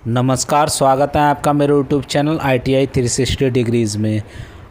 नमस्कार, स्वागत है आपका मेरे यूट्यूब चैनल ITI 360 डिग्रीज़ में।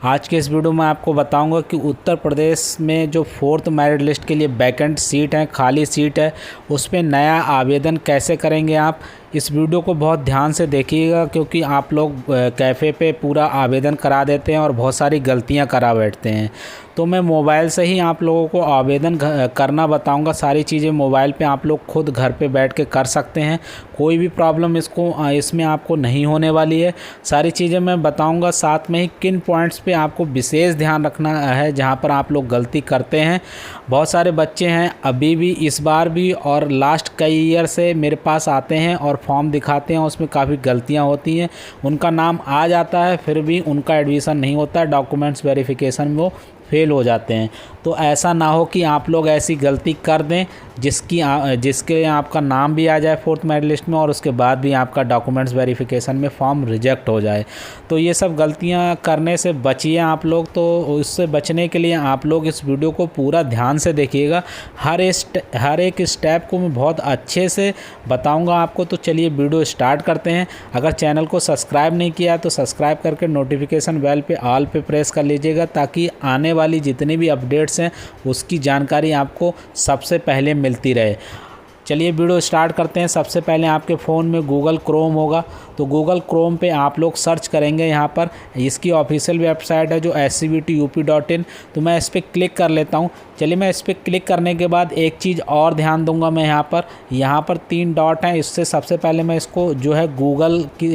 आज के इस वीडियो में आपको बताऊंगा कि उत्तर प्रदेश में जो 4th मेरिट लिस्ट के लिए वैकेंट सीट है, खाली सीट है, उस पर नया आवेदन कैसे करेंगे आप। इस वीडियो को बहुत ध्यान से देखिएगा क्योंकि आप लोग कैफ़े पे पूरा आवेदन करा देते हैं और बहुत सारी गलतियां करा बैठते हैं। तो मैं मोबाइल से ही आप लोगों को आवेदन करना बताऊंगा। सारी चीज़ें मोबाइल पे आप लोग खुद घर पे बैठ के कर सकते हैं। कोई भी प्रॉब्लम इसमें आपको नहीं होने वाली है। सारी चीज़ें मैं बताऊंगा, साथ में ही किन पॉइंट्स पे आपको विशेष ध्यान रखना है जहां पर आप लोग गलती करते हैं। बहुत सारे बच्चे हैं अभी भी, इस बार भी और लास्ट कई ईयर से मेरे पास आते हैं और फॉर्म दिखाते हैं, उसमें काफ़ी गलतियां होती हैं। उनका नाम आ जाता है फिर भी उनका एडमिशन नहीं होता, डॉक्यूमेंट्स वेरिफिकेशन में वो फेल हो जाते हैं। तो ऐसा ना हो कि आप लोग ऐसी गलती कर दें जिसके आपका नाम भी आ जाए 4th मेरिट लिस्ट में और उसके बाद भी आपका डॉक्यूमेंट्स वेरिफिकेशन में फॉर्म रिजेक्ट हो जाए। तो ये सब गलतियां करने से बचिए आप लोग। तो इससे बचने के लिए आप लोग इस वीडियो को पूरा ध्यान से देखिएगा। हर एक स्टेप को मैं बहुत अच्छे से बताऊंगा आपको। तो चलिए वीडियो स्टार्ट करते हैं। अगर चैनल को सब्सक्राइब नहीं किया तो सब्सक्राइब करके नोटिफिकेशन बेल पे ऑल पे प्रेस कर लीजिएगा ताकि आने वाली जितनी भी अपडेट्स हैं उसकी जानकारी आपको सबसे पहले मिलती रहे। चलिए वीडियो स्टार्ट करते हैं। सबसे पहले आपके फ़ोन में गूगल क्रोम होगा, तो गूगल क्रोम पे आप लोग सर्च करेंगे। यहाँ पर इसकी ऑफिशियल वेबसाइट है जो scvtup.in। तो मैं इस पर क्लिक कर लेता हूँ। चलिए, मैं इस पर क्लिक करने के बाद एक चीज़ और ध्यान दूंगा मैं यहाँ पर 3 डॉट हैं। इससे सबसे पहले मैं इसको जो है गूगल की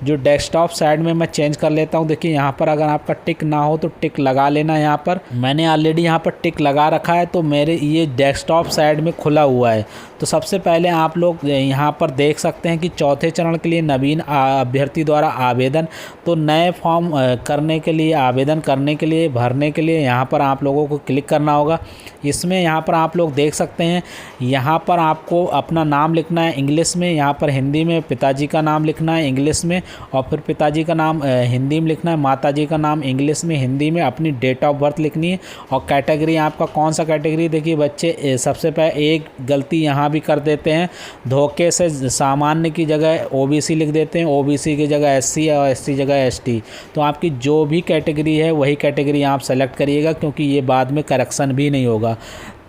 जो डेस्कटॉप साइड में मैं चेंज कर लेता हूँ। देखिए यहाँ पर अगर आपका टिक ना हो तो टिक लगा लेना। यहाँ पर मैंने ऑलरेडी यहाँ पर टिक लगा रखा है तो मेरे ये डेस्कटॉप साइड में खुला हुआ है। तो सबसे पहले आप लोग यहाँ पर देख सकते हैं कि चौथे चरण के लिए नवीन अभ्यर्थी द्वारा आवेदन। तो नए फॉर्म आवेदन करने के लिए भरने के लिए यहाँ पर आप लोगों को क्लिक करना होगा। इसमें यहाँ पर आप लोग देख सकते हैं, यहाँ पर आपको अपना नाम लिखना है इंग्लिश में, यहाँ पर हिंदी में पिताजी का नाम लिखना है इंग्लिश में, और फिर पिताजी का नाम हिंदी में लिखना है, माताजी का नाम इंग्लिश में, हिंदी में, अपनी डेट ऑफ बर्थ लिखनी है और कैटेगरी आपका कौन सा कैटेगरी। देखिए बच्चे सबसे पहले एक गलती यहाँ भी कर देते हैं, धोखे से सामान्य की जगह OBC लिख देते हैं, OBC की जगह SC और SC जगह ST। तो आपकी जो भी कैटेगरी है वही कैटेगरी आप सेलेक्ट करिएगा क्योंकि ये बाद में करेक्शन भी नहीं होगा।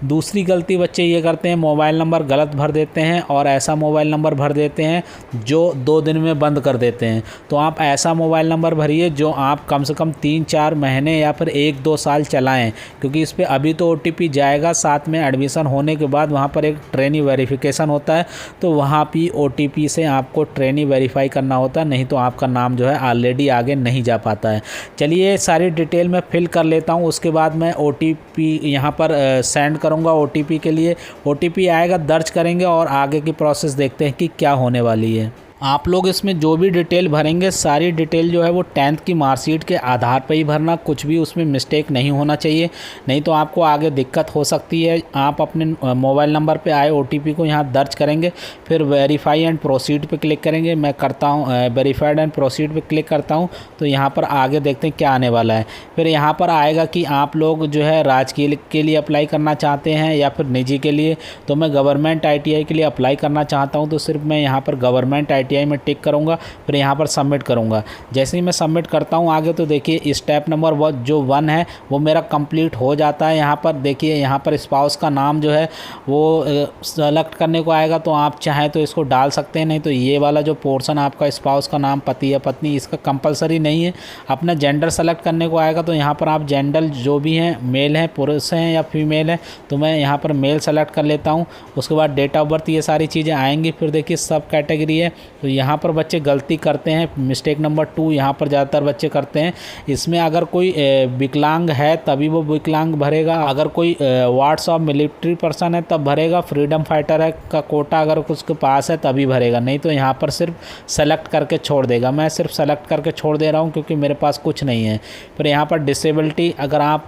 दूसरी गलती बच्चे ये करते हैं, मोबाइल नंबर गलत भर देते हैं और ऐसा मोबाइल नंबर भर देते हैं जो 2 दिन में बंद कर देते हैं। तो आप ऐसा मोबाइल नंबर भरिए जो आप कम से कम 3-4 महीने या फिर 1-2 साल चलाएं, क्योंकि इस पर अभी तो OTP जाएगा, साथ में एडमिशन होने के बाद वहाँ पर एक ट्रेनी वेरिफिकेशन होता है, तो वहाँ भी OTP से आपको ट्रेनी वेरीफाई करना होता है, नहीं तो आपका नाम जो है ऑलरेडी आगे नहीं जा पाता है। चलिए सारी डिटेल मैं फिल कर लेता हूँ, उसके बाद मैं OTP यहाँ पर सेंड करूँगा। OTP के लिए OTP आएगा, दर्ज करेंगे और आगे की प्रोसेस देखते हैं कि क्या होने वाली है। आप लोग इसमें जो भी डिटेल भरेंगे सारी डिटेल जो है वो 10th की मार्कशीट के आधार पर ही भरना, कुछ भी उसमें मिस्टेक नहीं होना चाहिए, नहीं तो आपको आगे दिक्कत हो सकती है। आप अपने मोबाइल नंबर पे आए OTP को यहाँ दर्ज करेंगे, फिर वेरीफाई एंड प्रोसीड पे क्लिक करेंगे। मैं करता हूँ वेरीफाइड एंड प्रोसीड पे क्लिक करता हूँ, तो यहाँ पर आगे देखते हैं क्या आने वाला है। फिर यहाँ पर आएगा कि आप लोग जो है राजकीय के लिए अप्लाई करना चाहते हैं या फिर निजी के लिए। तो मैं गवर्नमेंट ITI के लिए अप्लाई करना चाहता हूँ, तो सिर्फ मैं यहाँ पर गवर्नमेंट ITI में टिक करूंगा, फिर यहाँ पर सबमिट करूंगा। जैसे ही मैं सबमिट करता हूँ आगे, तो देखिए स्टेप नंबर जो 1 है वो मेरा कंप्लीट हो जाता है। यहाँ पर देखिए, यहाँ पर स्पाउस का नाम जो है वो सेलेक्ट करने को आएगा, तो आप चाहें तो इसको डाल सकते हैं, नहीं तो ये वाला जो पोर्शन आपका स्पाउस का नाम, पति या पत्नी, इसका कंपलसरी नहीं है। अपना जेंडर सेलेक्ट करने को आएगा, तो यहाँ पर आप जेंडर जो भी हैं, मेल हैं, पुरुष हैं या फीमेल हैं, तो मैं यहाँ पर मेल सेलेक्ट कर लेता हूँ। उसके बाद डेट ऑफ बर्थ, ये सारी चीज़ें आएंगी। फिर देखिए सब कैटेगरी है, तो यहाँ पर बच्चे गलती करते हैं, मिस्टेक नंबर 2 यहाँ पर ज़्यादातर बच्चे करते हैं। इसमें अगर कोई विकलांग है तभी वो विकलांग भरेगा, अगर कोई वार्ड्स ऑफ मिलिट्री पर्सन है तब भरेगा, फ्रीडम फाइटर है का कोटा अगर उसके पास है तभी भरेगा, नहीं तो यहाँ पर सिर्फ सेलेक्ट करके छोड़ देगा। मैं सिर्फ सेलेक्ट करके छोड़ दे रहा हूँ क्योंकि मेरे पास कुछ नहीं है। फिर यहाँ पर डिसेबिलिटी, अगर आप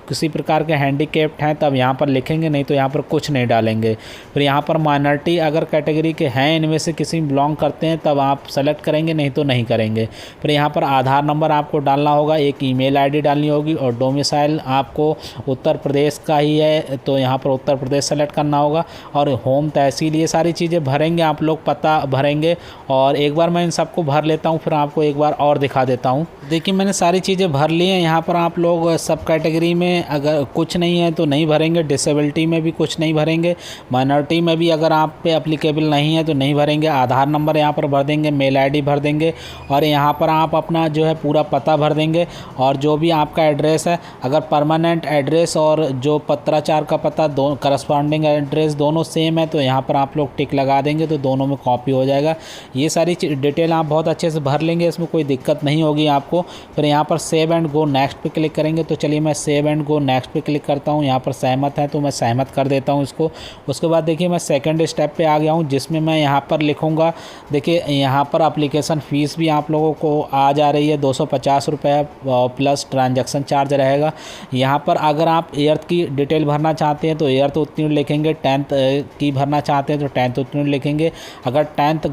किसी प्रकार के हैंडीकैप्ड हैं तब यहाँ पर लिखेंगे, नहीं तो यहाँ पर कुछ नहीं डालेंगे। फिर यहाँ पर माइनॉरिटी अगर कैटेगरी के हैं, इनमें से किसी में बिलोंग करते हैं तब आप सेलेक्ट करेंगे, नहीं तो नहीं करेंगे। फिर यहाँ पर आधार नंबर आपको डालना होगा, एक ईमेल आईडी डालनी होगी और डोमिसाइल आपको उत्तर प्रदेश का ही है तो यहाँ पर उत्तर प्रदेश सेलेक्ट करना होगा और होम तहसील, ये सारी चीज़ें भरेंगे आप लोग, पता भरेंगे। और एक बार मैं इन सबको भर लेता हूँ, फिर आपको एक बार और दिखा देता हूँ। देखिए मैंने सारी चीज़ें भर ली हैं। यहाँ पर आप लोग सब कैटेगरी में अगर कुछ नहीं है तो नहीं भरेंगे, डिसेबिलिटी में भी कुछ नहीं भरेंगे, माइनॉरिटी में भी अगर आप पे अप्लीकेबल नहीं है तो नहीं भरेंगे। आधार नंबर यहाँ पर भर देंगे, मेल आईडी भर देंगे और यहाँ पर आप अपना जो है पूरा पता भर देंगे और जो भी आपका एड्रेस है, अगर परमानेंट एड्रेस और जो पत्राचार का पता दो करस्पॉन्डिंग एड्रेस दोनों सेम है तो यहाँ पर आप लोग टिक लगा देंगे तो दोनों में कॉपी हो जाएगा। ये सारी डिटेल आप बहुत अच्छे से भर लेंगे, इसमें कोई दिक्कत नहीं होगी आपको। फिर यहाँ पर सेव एंड गो नेक्स्ट पे क्लिक करेंगे। तो चलिए मैं सेव एंड गो नेक्स्ट पे क्लिक करता हूँ। यहाँ पर सहमत है तो मैं सहमत कर देता हूँ इसको। उसके बाद देखिए मैं सेकंड स्टेप पे आ गया हूँ, जिसमें मैं यहाँ पर लिखूँगा, देखिए यहाँ पर एप्लीकेशन फ़ीस भी आप लोगों को आ जा रही है 250 रुपये प्लस ट्रांजैक्शन चार्ज रहेगा। यहाँ पर अगर आप एर्थ की डिटेल भरना चाहते हैं तो एर्थ उत्तीर्ण लिखेंगे, 10th की भरना चाहते हैं तो 10th उत्तीर्ण लिखेंगे। अगर 10th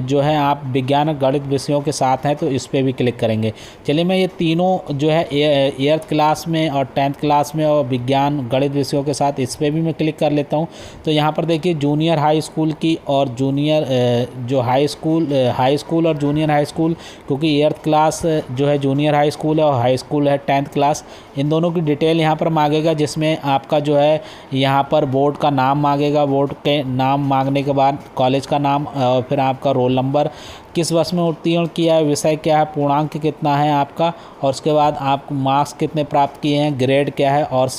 जो है आप विज्ञान गणित विषयों के साथ हैं तो इस पर भी क्लिक करेंगे। चलिए मैं ये तीनों जो है एर्थ क्लास में और 10th क्लास में और विज्ञान गणित विषयों के साथ, इस पर भी मैं क्लिक कर लेता हूँ। तो यहाँ पर देखिए जूनियर हाई स्कूल की और जूनियर जो हाई स्कूल और जूनियर हाई स्कूल, क्योंकि एर्थ क्लास जो है जूनियर हाई स्कूल है और हाई स्कूल है 10th क्लास, इन दोनों की डिटेल यहाँ पर मांगेगा, जिसमें आपका जो है यहाँ पर बोर्ड का नाम मांगेगा। बोर्ड के नाम मांगने के बाद कॉलेज का नाम और फिर आपका रोल नंबर, किस वर्ष में उत्तीर्ण किया है, विषय क्या है, पूर्णांक कितना है आपका, और उसके बाद आप मार्क्स कितने प्राप्त किए हैं, ग्रेड क्या है और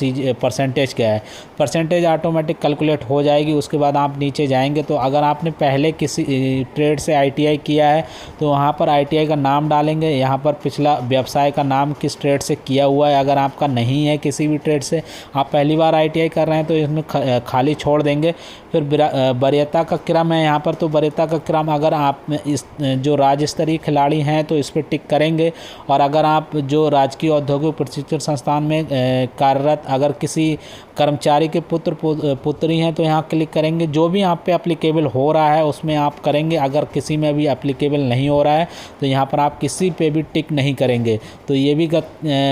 परसेंटेज क्या है। परसेंटेज ऑटोमेटिक कैलकुलेट हो जाएगी। उसके बाद आप नीचे जाएंगे तो अगर आपने पहले किसी ट्रेड से आईटीआई किया है तो वहाँ पर आईटीआई का नाम डालेंगे। यहाँ पर पिछला व्यवसाय का नाम किस ट्रेड से किया हुआ है, अगर आपका नहीं है किसी भी ट्रेड से, आप पहली बार आईटीआई कर रहे हैं तो इसमें खाली छोड़ देंगे। फिर वरीयता का क्रम है यहाँ पर, तो वरीयता का क्रम अगर आप इस जो राज्य स्तरीय खिलाड़ी हैं तो इस पर टिक करेंगे। और अगर आप जो राजकीय औद्योगिक प्रशिक्षण संस्थान में कार्यरत अगर किसी कर्मचारी के पुत्री हैं तो यहाँ क्लिक करेंगे। जो भी आप पे एप्लीकेबल हो रहा है उसमें आप करेंगे। अगर किसी में भी एप्लीकेबल नहीं हो रहा है तो यहाँ पर आप किसी पे भी टिक नहीं करेंगे। तो ये भी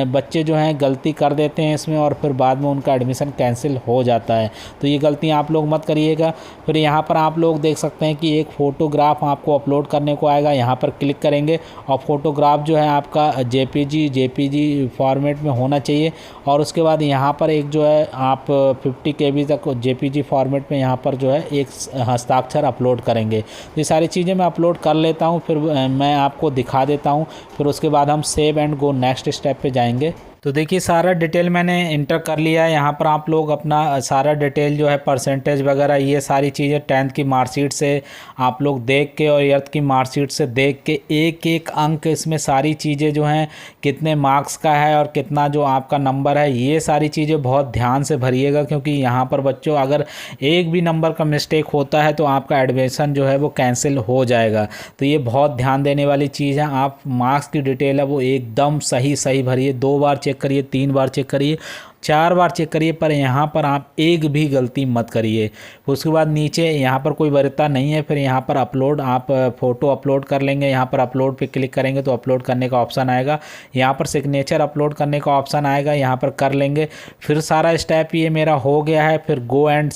बच्चे जो हैं गलती कर देते हैं इसमें और फिर बाद में उनका एडमिशन कैंसिल हो जाता है, तो ये गलती आप लोग मत करिएगा। फिर यहाँ पर आप लोग देख सकते हैं कि एक फ़ोटोग्राफ आपको अपलोड करने को आएगा, यहाँ पर क्लिक करेंगे और फोटोग्राफ जो है आपका जेपीजी फॉर्मेट में होना चाहिए। और उसके बाद यहाँ पर एक जो है आप 50 KB तक जेपीजी फॉर्मेट में यहाँ पर जो है एक हस्ताक्षर अपलोड करेंगे। ये सारी चीज़ें मैं अपलोड कर लेता हूँ, फिर मैं आपको दिखा देता हूँ। फिर उसके बाद हम save and go next step पे जाएंगे। तो देखिए सारा डिटेल मैंने इंटर कर लिया है। यहाँ पर आप लोग अपना सारा डिटेल जो है परसेंटेज वगैरह ये सारी चीज़ें 10th की मार्कशीट से आप लोग देख के और 8th की मार्कशीट से देख के एक एक अंक इसमें सारी चीज़ें जो हैं कितने मार्क्स का है और कितना जो आपका नंबर है, ये सारी चीज़ें बहुत ध्यान से भरिएगा। क्योंकि यहाँ पर बच्चों अगर एक भी नंबर का मिस्टेक होता है तो आपका एडमिशन जो है वो कैंसिल हो जाएगा। तो ये बहुत ध्यान देने वाली चीज़ है। आप मार्क्स की डिटेल है वो एकदम सही भरिए। 2 बार चेक करिए, 3 बार चेक करिए, 4 बार चेक करिए, पर यहाँ पर आप एक भी गलती मत करिए। उसके बाद नीचे यहाँ पर कोई वरीयता नहीं है, फिर यहाँ पर अपलोड आप फ़ोटो अपलोड कर लेंगे। यहाँ पर अपलोड पे क्लिक करेंगे तो अपलोड करने का ऑप्शन आएगा। यहाँ पर सिग्नेचर अपलोड करने का ऑप्शन आएगा, यहाँ पर कर लेंगे। फिर सारा स्टेप ये मेरा हो गया है। फिर go and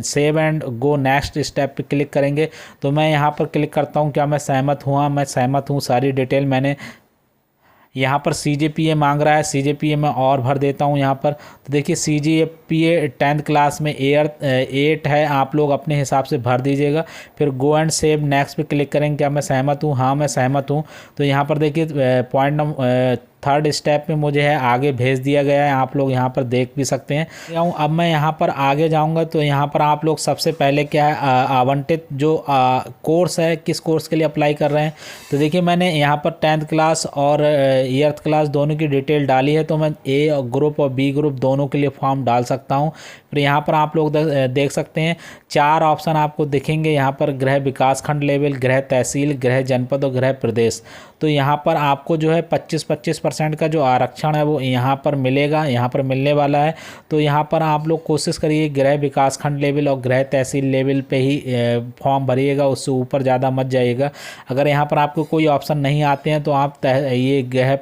save and go next step पे क्लिक करेंगे। तो मैं यहाँ पर क्लिक करता हूँ, क्या मैं सहमत हुआ? मैं सहमत हूँ। सारी डिटेल मैंने यहाँ पर CGPA मांग रहा है, CGPA मैं और भर देता हूँ यहाँ पर। तो देखिए CGPA 10th क्लास में 8 है, आप लोग अपने हिसाब से भर दीजिएगा। फिर गो एंड सेव नेक्स्ट पे क्लिक करेंगे। क्या मैं सहमत हूँ? हाँ मैं सहमत हूँ। तो यहाँ पर देखिए पॉइंट नंबर 3rd स्टेप में मुझे है आगे भेज दिया गया है, आप लोग यहाँ पर देख भी सकते हैं। अब मैं यहाँ पर आगे जाऊँगा तो यहाँ पर आप लोग सबसे पहले क्या है आवंटित जो कोर्स है, किस कोर्स के लिए अप्लाई कर रहे हैं। तो देखिए मैंने यहाँ पर 10th क्लास और 8th क्लास दोनों की डिटेल डाली है, तो मैं A ग्रुप और B ग्रुप दोनों के लिए फॉर्म डाल सकता हूँ। फिर यहाँ पर आप लोग देख सकते हैं 4 ऑप्शन आपको दिखेंगे यहाँ पर, गृह विकास खंड लेवल, गृह तहसील, गृह जनपद और गृह प्रदेश। तो यहाँ पर आपको जो है 25% का जो आरक्षण है वो यहाँ पर मिलेगा, यहाँ पर मिलने वाला है। तो यहाँ पर आप लोग कोशिश करिए गृह विकासखंड लेवल और गृह तहसील लेवल पे ही फॉर्म भरिएगा, उससे ऊपर ज़्यादा मत जाइएगा। अगर यहाँ पर आपको कोई ऑप्शन नहीं आते हैं तो आप ये गृह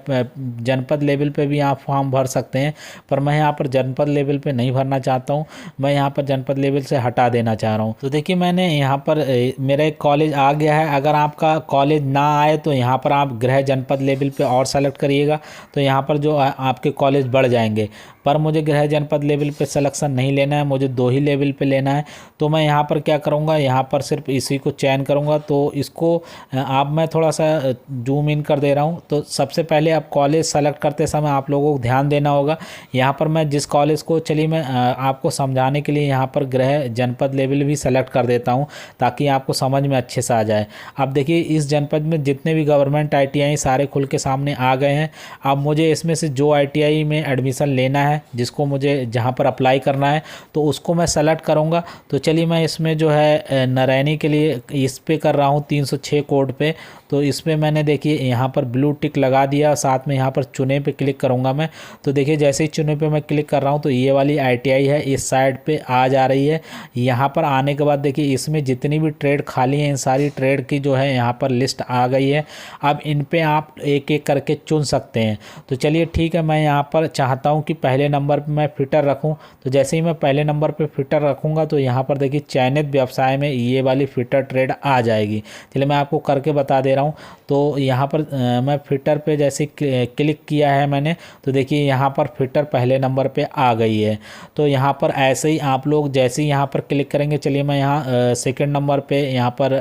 जनपद लेवल पे भी आप फॉर्म भर सकते हैं, पर मैं यहाँ पर जनपद लेवल पे नहीं भरना चाहता हूँ, मैं यहाँ पर जनपद लेवल से हटा देना चाह रहा हूँ। तो देखिए मैंने यहाँ पर मेरा एक कॉलेज आ गया है। अगर आपका कॉलेज ना आए तो यहाँ पर आप गृह जनपद लेवल पे और सेलेक्ट करिएगा, तो यहाँ पर जो आपके कॉलेज बढ़ जाएंगे। पर मुझे गृह जनपद लेवल पे सिलेक्शन नहीं लेना है, मुझे 2 ही लेवल पे लेना है। तो मैं यहाँ पर क्या करूँगा, यहाँ पर सिर्फ इसी को चयन करूँगा। तो इसको आप मैं थोड़ा सा जूम इन कर दे रहा हूँ। तो सबसे पहले आप कॉलेज सेलेक्ट करते समय आप लोगों को ध्यान देना होगा। यहाँ पर मैं जिस कॉलेज को, चलिए मैं आपको समझाने के लिए यहाँ पर गृह जनपद लेवल भी सेलेक्ट कर देता हूँ ताकि आपको समझ में अच्छे से आ जाए। अब देखिए इस जनपद में जितने भी गवर्नमेंट ITI सारे खुल के सामने आ गए हैं। अब मुझे इसमें से जो ITI में एडमिशन लेना है, जिसको मुझे जहाँ पर अप्लाई करना है, तो उसको मैं सेलेक्ट करूँगा। तो चलिए मैं इसमें जो है नारायणी के लिए इस पे कर रहा हूँ 306 कोड पे। तो इसमें मैंने देखिए यहाँ पर ब्लू टिक लगा दिया, साथ में यहाँ पर चुने पे क्लिक करूँगा मैं। तो देखिए जैसे ही चुने पे मैं क्लिक कर रहा हूँ तो ये वाली ITI है इस साइड पे आ जा रही है। यहाँ पर आने के बाद देखिए इसमें जितनी भी ट्रेड खाली हैं इन सारी ट्रेड की जो है यहाँ पर लिस्ट आ गई है। अब इन पे आप एक एक करके चुन सकते हैं। तो चलिए ठीक है, मैं यहाँ पर चाहता हूँ कि पहले नंबर पर मैं फिटर रखूँ। तो जैसे ही मैं पहले नंबर पर फिटर रखूँगा तो यहाँ पर देखिए चयनित व्यवसाय में ये वाली फिटर ट्रेड आ जाएगी। चलिए मैं आपको करके बता दे रहा हूँ। तो यहाँ पर मैं फिटर पे जैसे क्लिक किया है मैंने, तो देखिए यहाँ पर फिटर पहले नंबर पे आ गई है। तो यहाँ पर ऐसे ही आप लोग जैसे ही यहाँ पर क्लिक करेंगे, चलिए मैं यहाँ सेकंड नंबर पे यहाँ पर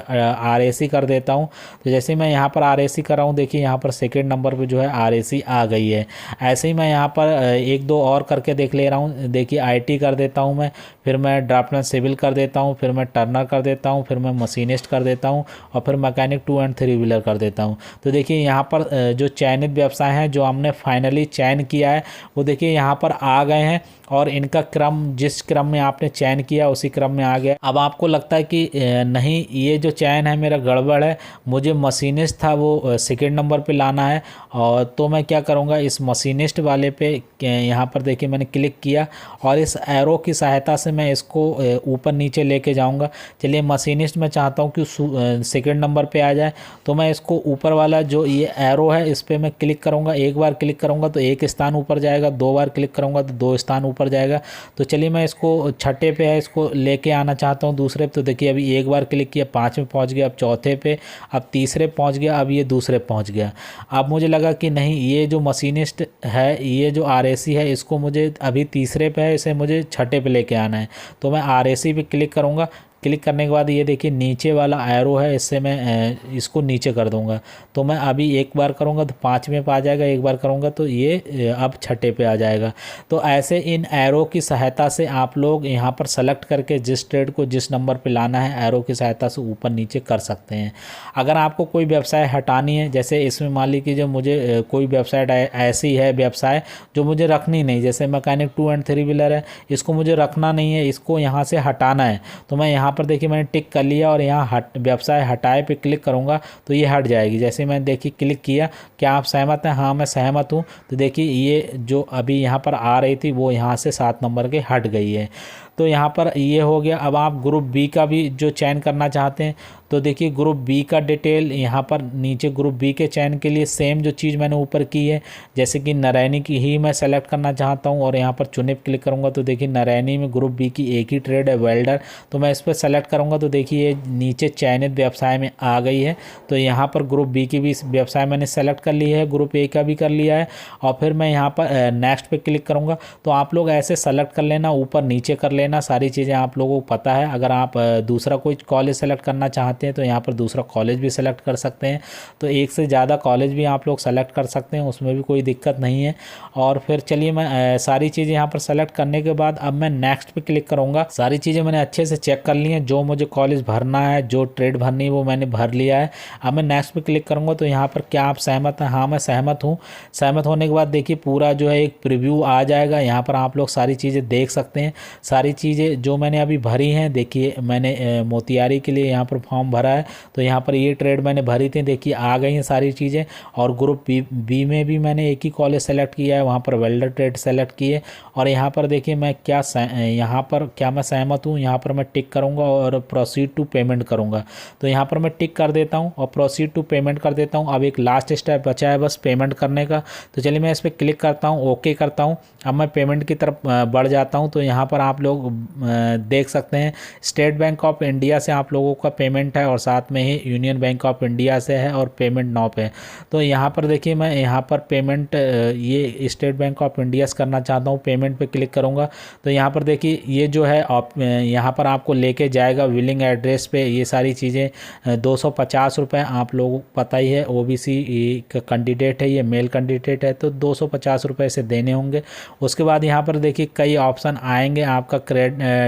RAC कर देता हूँ। तो जैसे ही मैं यहाँ पर RAC कर रहा हूँ, देखिए यहाँ पर सेकंड नंबर पे जो है RAC आ गई है। ऐसे ही मैं यहाँ पर 1-2 और करके देख ले रहा हूँ। देखिए IT कर देता हूँ मैं, फिर मैं ड्राफ्टमैन सिविल कर देता हूँ, फिर मैं टर्नर कर देता हूँ, फिर मैं मशीनिस्ट कर देता हूँ, और फिर मैकेनिक 2 एंड 3 व्हीलर कर देता हूँ। तो देखिए यहाँ पर जो चयनित व्यवसाय हैं जो हमने फाइनली चयन किया है वो देखिए यहाँ पर आ गए हैं, और इनका क्रम जिस क्रम में आपने चयन किया उसी क्रम में आ गया। अब आपको लगता है कि नहीं ये जो चयन है मेरा गड़बड़ है, मुझे मशीनिस्ट था वो सेकंड नंबर पे लाना है। और तो मैं क्या करूँगा, इस मशीनिस्ट वाले पे यहाँ पर देखिए मैंने क्लिक किया और इस एरो की सहायता से मैं इसको ऊपर नीचे लेके जाऊँगा। चलिए मशीनिस्ट मैं चाहता हूँ कि सेकंड नंबर पे आ जाए, तो मैं इसको ऊपर वाला जो ये एरो है इस पर मैं क्लिक करूँगा। एक बार क्लिक करूँगा तो 1 स्थान ऊपर जाएगा, 2 बार क्लिक करूँगा तो 2 स्थान ऊपर जाएगा। तो चलिए मैं इसको छठे पे है, इसको लेके आना चाहता हूँ दूसरे पे। तो देखिए अभी एक बार क्लिक किया 5 में पहुँच गया, अब चौथे पे, अब तीसरे पहुँच गया, अब ये दूसरे पहुँच गया। अब मुझे लगा कि नहीं ये जो मशीनिस्ट है, ये जो RAC है, इसको मुझे अभी तीसरे पे है, इसे मुझे छठे पे लेके आना है। तो मैं RAC पे क्लिक करूँगा। क्लिक करने के बाद ये देखिए नीचे वाला एरो है, इससे मैं इसको नीचे कर दूंगा। तो मैं अभी एक बार करूंगा तो 5वें पे आ जाएगा, एक बार करूंगा तो ये अब छठे पे आ जाएगा। तो ऐसे इन एरो की सहायता से आप लोग यहाँ पर सेलेक्ट करके जिस ट्रेड को जिस नंबर पे लाना है एरो की सहायता से ऊपर नीचे कर सकते हैं। अगर आपको कोई व्यवसाय हटानी है, जैसे इसमें मान लीजिए जो मुझे कोई वेबसाइट ऐसी है व्यवसाय जो मुझे रखनी नहीं, जैसे मैकेनिक 2 एंड 3 व्हीलर है, इसको मुझे रखना नहीं है, इसको यहाँ से हटाना है। तो मैं यहाँ पर देखिए मैंने टिक कर लिया और यहाँ व्यवसाय हटाए पे क्लिक करूँगा तो ये हट जाएगी। जैसे मैं देखिए क्लिक किया, क्या आप सहमत हैं? हाँ मैं सहमत हूँ। तो देखिए ये जो अभी यहाँ पर आ रही थी वो यहाँ से 7 नंबर के हट गई है। तो यहाँ पर ये हो गया। अब आप ग्रुप बी का भी जो चयन करना चाहते हैं तो देखिए ग्रुप बी का डिटेल यहाँ पर नीचे ग्रुप बी के चयन के लिए सेम जो चीज़ मैंने ऊपर की है, जैसे कि नारायणी की ही मैं सेलेक्ट करना चाहता हूँ और यहाँ पर चुने पे क्लिक करूँगा तो देखिए नारायणी में ग्रुप बी की एक ही ट्रेड है वेल्डर। तो मैं इस पर सेलेक्ट करूँगा तो देखिए ये नीचे चयनित व्यवसाय में आ गई है। तो यहाँ पर ग्रुप बी की भी व्यवसाय मैंने सेलेक्ट कर ली है, ग्रुप ए का भी कर लिया है और फिर मैं यहाँ पर नेक्स्ट पे क्लिक करूँगा। तो आप लोग ऐसे सेलेक्ट कर लेना, ऊपर नीचे कर लेना, सारी चीज़ें आप लोगों को पता है। अगर आप दूसरा कोई कॉलेज सेलेक्ट करना चाहते हैं तो यहाँ पर दूसरा कॉलेज भी सेलेक्ट कर सकते हैं। तो एक से ज़्यादा कॉलेज भी आप लोग सेलेक्ट कर सकते हैं, उसमें भी कोई दिक्कत नहीं है। और फिर चलिए मैं सारी चीज़ें यहाँ पर सेलेक्ट करने के बाद अब मैं नेक्स्ट पे क्लिक करूँगा। सारी चीज़ें मैंने अच्छे से चेक कर ली हैं, जो मुझे कॉलेज भरना है, जो ट्रेड भरनी है वो मैंने भर लिया है। अब मैं नेक्स्ट पे क्लिक करूँगा तो यहाँ पर क्या आप सहमत हैं? हाँ मैं सहमत हूँ। सहमत होने के बाद देखिए पूरा जो है एक प्रीव्यू आ जाएगा, यहाँ पर आप लोग सारी चीज़ें देख सकते हैं। सारी चीज़ें जो मैंने अभी भरी हैं, देखिए मैंने मोतियारी के लिए यहाँ पर फॉर्म फॉर्म भरा है। तो यहाँ पर ये ट्रेड मैंने भरी थी, देखिए आ गई हैं सारी चीज़ें। और ग्रुप बी में भी मैंने एक ही कॉलेज सेलेक्ट किया है, वहाँ पर वेल्डर ट्रेड सेलेक्ट किए। और यहाँ पर देखिए मैं यहाँ पर क्या मैं सहमत हूँ, यहाँ पर मैं टिक करूँगा और प्रोसीड टू पेमेंट करूँगा। तो यहाँ पर मैं टिक कर देता हूँ और प्रोसीड टू पेमेंट कर देता हूँ। अब एक लास्ट स्टेप बचा है बस पेमेंट करने का। तो चलिए मैं इस पर क्लिक करता हूँ, ओके करता हूँ। अब मैं पेमेंट की तरफ बढ़ जाता हूँ। तो यहाँ पर आप लोग देख सकते हैं स्टेट बैंक ऑफ इंडिया से आप लोगों का पेमेंट है और साथ में ही यूनियन बैंक ऑफ इंडिया से है और पेमेंट नाउ पे है। तो यहाँ पर देखिए मैं यहाँ पर पेमेंट ये स्टेट बैंक ऑफ इंडिया से करना चाहता हूँ, पेमेंट पे क्लिक करूँगा। तो यहाँ पर देखिए ये जो है यहाँ पर आपको लेके जाएगा बिलिंग एड्रेस पे। ये सारी चीज़ें 250 रुपये, आप लोगों को पता ही है ओबीसी का कैंडिडेट है, ये मेल कैंडिडेट है, तो 250 रुपये से देने होंगे। उसके बाद यहाँ पर देखिए कई ऑप्शन आएंगे, आपका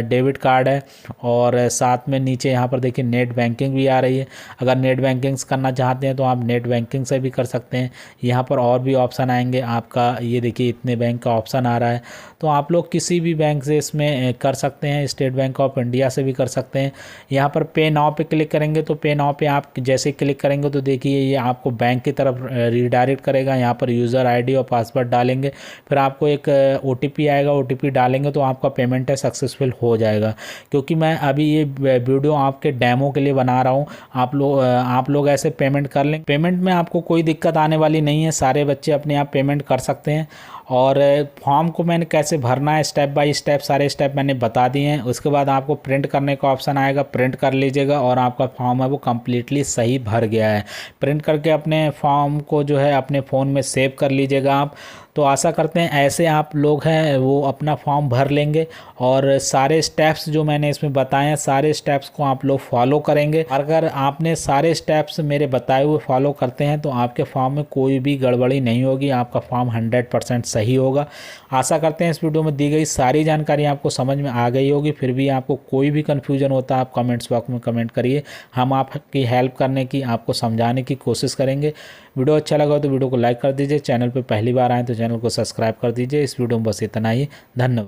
डेबिट कार्ड है और साथ में नीचे यहाँ पर देखिए नेट बैंकिंग भी आ रही है। अगर नेट बैंकिंग करना चाहते हैं तो आप नेट बैंकिंग से भी कर सकते हैं। यहाँ पर और भी ऑप्शन आएंगे आपका, ये देखिए इतने बैंक का ऑप्शन आ रहा है। तो आप लोग किसी भी बैंक से इसमें कर सकते हैं, स्टेट बैंक ऑफ इंडिया से भी कर सकते हैं। यहाँ पर पे नाउ पे क्लिक करेंगे तो पे नाउ पे आप जैसे क्लिक करेंगे तो देखिए ये आपको बैंक की तरफ रीडायरेक्ट करेगा। यहाँ पर यूज़र आईडी और पासवर्ड डालेंगे, फिर आपको एक ओटीपी आएगा, ओटीपी डालेंगे तो आपका पेमेंट है सक्सेसफुल हो जाएगा। क्योंकि मैं अभी ये वीडियो आपके डेमो के लिए बना रहा हूँ, आप लोग ऐसे पेमेंट कर लें। पेमेंट में आपको कोई दिक्कत आने वाली नहीं है, सारे बच्चे अपने आप पेमेंट कर सकते हैं। और फॉर्म को मैंने कैसे भरना है स्टेप बाय स्टेप सारे स्टेप मैंने बता दिए हैं। उसके बाद आपको प्रिंट करने का ऑप्शन आएगा, प्रिंट कर लीजिएगा और आपका फॉर्म है वो कम्प्लीटली सही भर गया है। प्रिंट करके अपने फॉर्म को जो है अपने फ़ोन में सेव कर लीजिएगा आप। तो आशा करते हैं ऐसे आप लोग हैं वो अपना फॉर्म भर लेंगे और सारे स्टेप्स जो मैंने इसमें बताए हैं सारे स्टेप्स को आप लोग फॉलो करेंगे। अगर आपने सारे स्टेप्स मेरे बताए हुए फॉलो करते हैं तो आपके फॉर्म में कोई भी गड़बड़ी नहीं होगी, आपका फॉर्म 100% सही होगा। आशा करते हैं इस वीडियो में दी गई सारी जानकारी आपको समझ में आ गई होगी। फिर भी आपको कोई भी कन्फ्यूजन होता है आप कमेंट्स बॉक्स में कमेंट करिए, हम आपकी हेल्प करने की आपको समझाने की कोशिश करेंगे। वीडियो अच्छा लगा तो वीडियो को लाइक कर दीजिए, चैनल पर पहली बार आए तो चैनल को सब्सक्राइब कर दीजिए। इस वीडियो में बस इतना ही, धन्यवाद।